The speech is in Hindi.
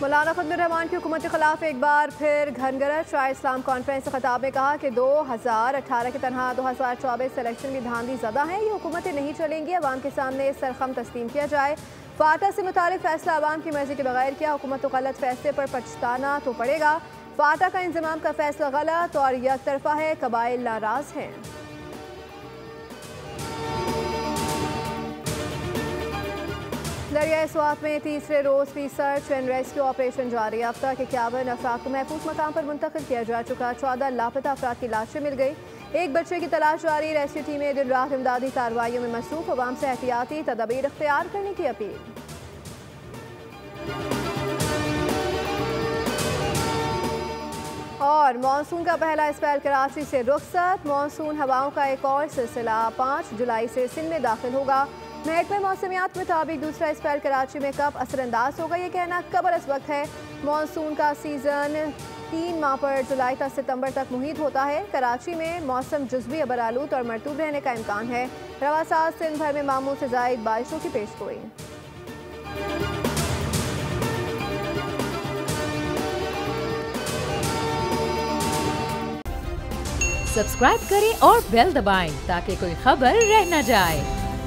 मौलाना फजलुर रहमान की हुकूमत के खिलाफ एक बार फिर घनगरज। शाह इस्लाम कॉन्फ्रेंस के खिताब में कहा कि 2018 के तनहा 2024 इलेक्शन की धांधली ज़्यादा है। ये हुकूमतें नहीं चलेंगी, अवाम के सामने सरखम तस्लीम किया जाए। फाटा से मुतालिक फैसला अवाम की मर्जी के बगैर किया, हुकूमत को गलत फैसले पर पछताना तो पड़ेगा। फाटा का इंजमाम का फैसला गलत और एक तरफा है, कबाइल नाराज हैं। दरिया स्वात में तीसरे रोज भी सर्च एंड रेस्क्यू ऑपरेशन जारी। अब तक 51 अफराद को महफूज मकाम पर मुंतकिल किया जा चुका। 14 लापता अफराद की लाशें मिल गई। एक बच्चे की तलाश जारी। रेस्क्यू टीमें दिन रात इमदादी कार्रवाइयों में मसरूफ। अवाम से एहतियाती तदबीर इख्तियार करने की अपील। और मानसून का पहला स्पेल कराची से रुखसत। मानसून हवाओं का एक और सिलसिला 5 जुलाई से सिंध में दाखिल होगा। महकमे मौसमियात मुताबिक दूसरा स्पेल कराची में कब असरअंदाज होगा, ये कहना कबर इस वक्त है। मानसून का सीजन 3 माह पर जुलाई तक सितंबर तक मुहित होता है। कराची में मौसम जुज़वी अबरालूद और मरतूब रहने का इम्कान है। रवा साल सिंध भर में मामूल से ज़ायद बारिशों की पेशगोई। सब्सक्राइब करें और बेल दबाएं ताकि कोई खबर रह न जाए।